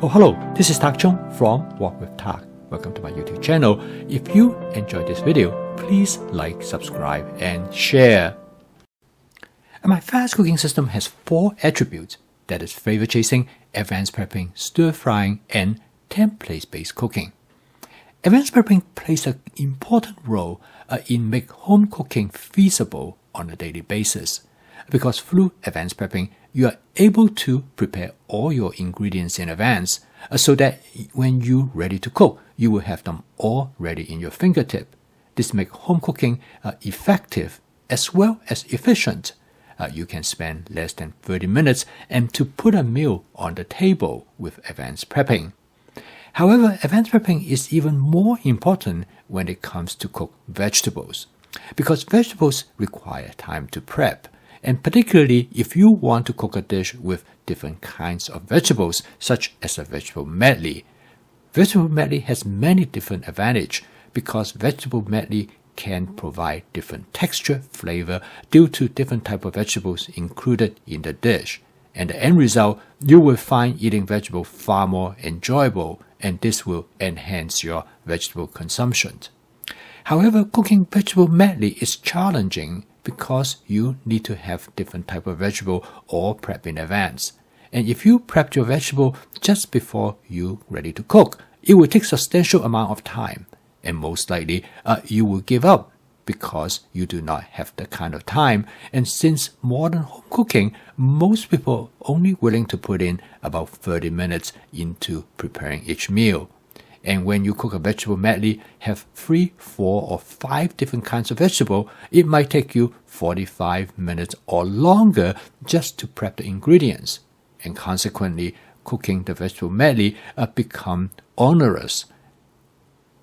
Oh, hello, this is Tak Chung from Walk with Tak. Welcome to my YouTube channel. If you enjoyed this video, please like, subscribe, and share. My fast cooking system has 4 attributes. That is flavor chasing, advanced prepping, stir frying, and template-based cooking. Advanced prepping plays an important role in making home cooking feasible on a daily basis. Because through advanced prepping, you are able to prepare all your ingredients in advance so that when you're ready to cook, you will have them all ready in your fingertip. This makes home cooking effective as well as efficient. You can spend less than 30 minutes and to put a meal on the table with advanced prepping. However, advanced prepping is even more important when it comes to cook vegetables, because vegetables require time to prep. And particularly if you want to cook a dish with different kinds of vegetables, such as a vegetable medley. Vegetable medley has many different advantages because vegetable medley can provide different texture, flavor due to different type of vegetables included in the dish. And the end result, you will find eating vegetable far more enjoyable, and this will enhance your vegetable consumption. However, cooking vegetable medley is challenging because you need to have different type of vegetable all prep in advance. And if you prep your vegetable just before you're ready to cook, it will take substantial amount of time. And most likely, you will give up because you do not have the kind of time. And since modern home cooking, most people are only willing to put in about 30 minutes into preparing each meal. And when you cook a vegetable medley, have 3, 4, or 5 different kinds of vegetable, it might take you 45 minutes or longer just to prep the ingredients. And consequently, cooking the vegetable medley become onerous.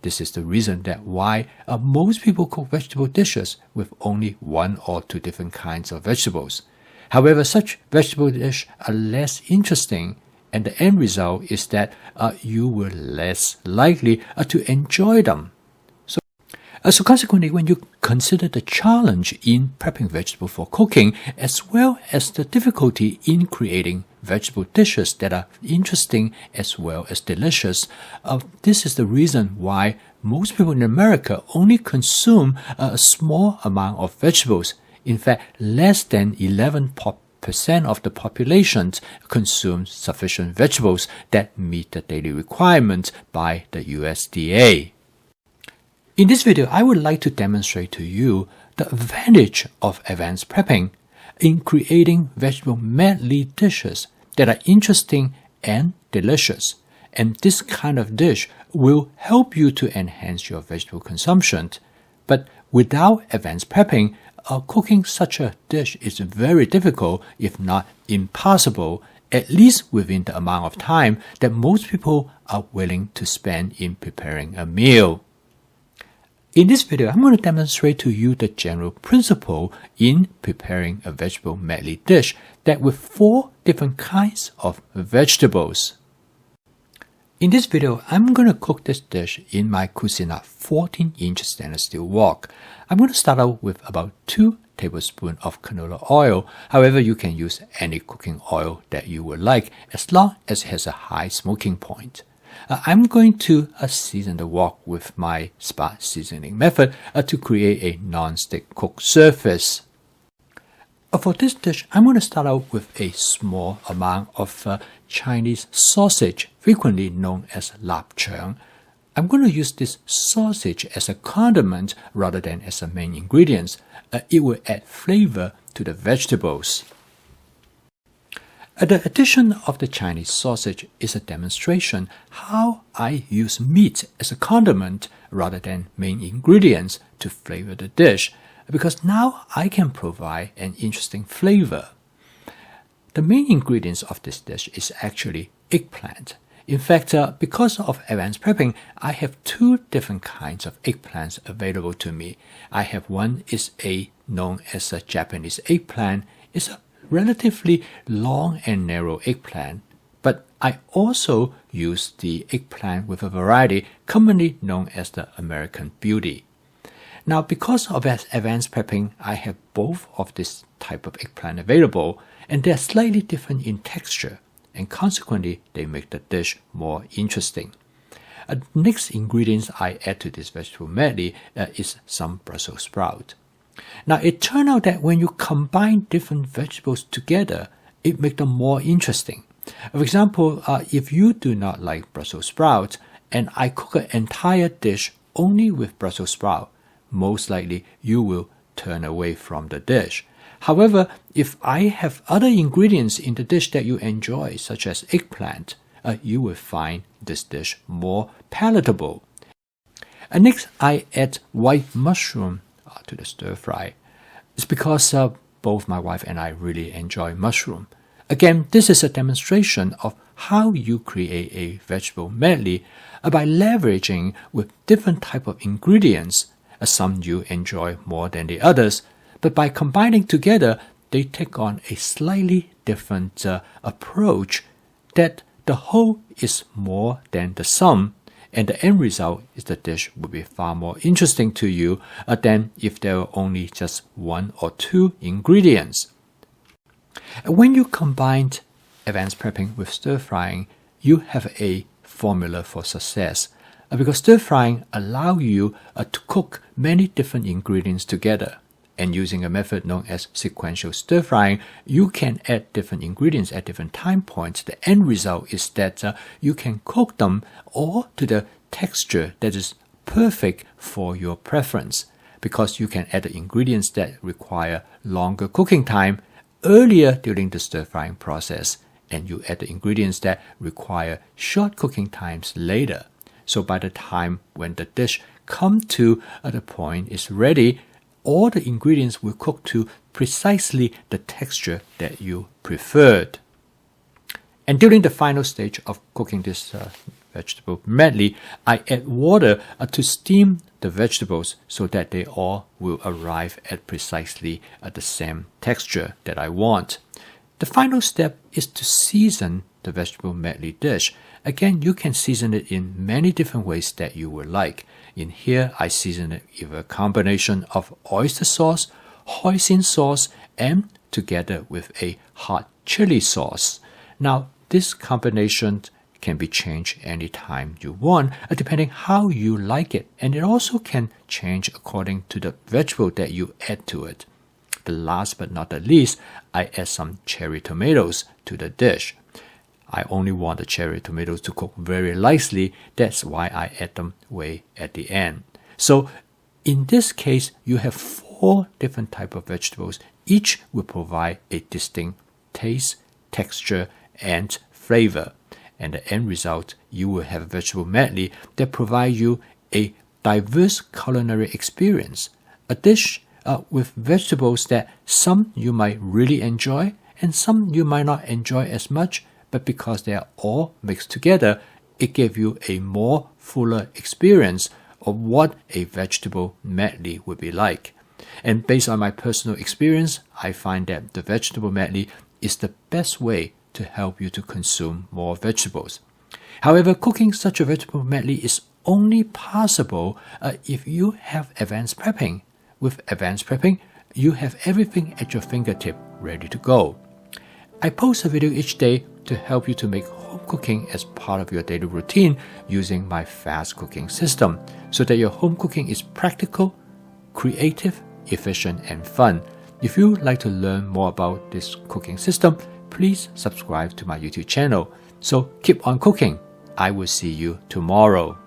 This is the reason that why most people cook vegetable dishes with only 1 or 2 different kinds of vegetables. However, such vegetable dishes are less interesting, and the end result is that you will less likely to enjoy them. So consequently, when you consider the challenge in prepping vegetable for cooking, as well as the difficulty in creating vegetable dishes that are interesting as well as delicious, this is the reason why most people in America only consume a small amount of vegetables. In fact, less than 11% of the population consumes sufficient vegetables that meet the daily requirements by the USDA. In this video, I would like to demonstrate to you the advantage of advanced prepping in creating vegetable medley dishes that are interesting and delicious. And this kind of dish will help you to enhance your vegetable consumption. But without advanced prepping, cooking such a dish is very difficult, if not impossible, at least within the amount of time that most people are willing to spend in preparing a meal. In this video, I'm going to demonstrate to you the general principle in preparing a vegetable medley dish that with 4 different kinds of vegetables. In this video, I'm going to cook this dish in my Cuisinart 14-inch stainless steel wok. I'm going to start out with about 2 tablespoons of canola oil. However, you can use any cooking oil that you would like as long as it has a high smoking point. I'm going to season the wok with my spot seasoning method to create a non-stick cook surface. For this dish, I'm going to start out with a small amount of Chinese sausage, frequently known as lapchang. I'm going to use this sausage as a condiment rather than as a main ingredient. It will add flavor to the vegetables. The addition of the Chinese sausage is a demonstration how I use meat as a condiment rather than main ingredients to flavor the dish, because now I can provide an interesting flavor. The main ingredients of this dish is actually eggplant. In fact, because of advanced prepping, I have 2 different kinds of eggplants available to me. I have one is known as a Japanese eggplant. It's a relatively long and narrow eggplant, but I also use the eggplant with a variety commonly known as the American Beauty. Now, because of advanced prepping, I have both of this type of eggplant available, and they're slightly different in texture. and consequently they make the dish more interesting. Next ingredients I add to this vegetable medley is some Brussels sprout. Now it turned out that when you combine different vegetables together, it makes them more interesting. For example, if you do not like Brussels sprout and I cook an entire dish only with Brussels sprout, most likely you will turn away from the dish. However, if I have other ingredients in the dish that you enjoy, such as eggplant, you will find this dish more palatable. Next, I add white mushroom to the stir fry. It's because both my wife and I really enjoy mushroom. Again, this is a demonstration of how you create a vegetable medley by leveraging with different type of ingredients. Some you enjoy more than the others, but by combining together, they take on a slightly different approach that the whole is more than the sum, and the end result is the dish will be far more interesting to you than if there were only just one or two ingredients. When you combine advanced prepping with stir frying, you have a formula for success because stir frying allows you to cook many different ingredients together. And using a method known as sequential stir frying, you can add different ingredients at different time points. The end result is that you can cook them all to the texture that is perfect for your preference, because you can add the ingredients that require longer cooking time earlier during the stir frying process, and you add the ingredients that require short cooking times later. So by the time when the dish comes to the point is ready, all the ingredients will cook to precisely the texture that you preferred. And during the final stage of cooking this vegetable medley, I add water to steam the vegetables so that they all will arrive at precisely the same texture that I want. The final step is to season the vegetable medley dish. Again, you can season it in many different ways that you would like. In here, I season it with a combination of oyster sauce, hoisin sauce, and together with a hot chili sauce. Now, this combination can be changed anytime you want, depending how you like it. And it also can change according to the vegetable that you add to it. The last but not the least, I add some cherry tomatoes to the dish. I only want the cherry tomatoes to cook very lightly. That's why I add them way at the end. So in this case, you have 4 different types of vegetables. Each will provide a distinct taste, texture, and flavor. And the end result, you will have a vegetable medley that provides you a diverse culinary experience. A dish with vegetables that some you might really enjoy and some you might not enjoy as much, but because they are all mixed together, it gives you a more fuller experience of what a vegetable medley would be like. And based on my personal experience, I find that the vegetable medley is the best way to help you to consume more vegetables. However, cooking such a vegetable medley is only possible if you have advanced prepping. With advanced prepping, you have everything at your fingertip ready to go. I post a video each day to help you to make home cooking as part of your daily routine using my fast cooking system so that your home cooking is practical, creative, efficient, and fun. If you would like to learn more about this cooking system, please subscribe to my YouTube channel. So keep on cooking. I will see you tomorrow.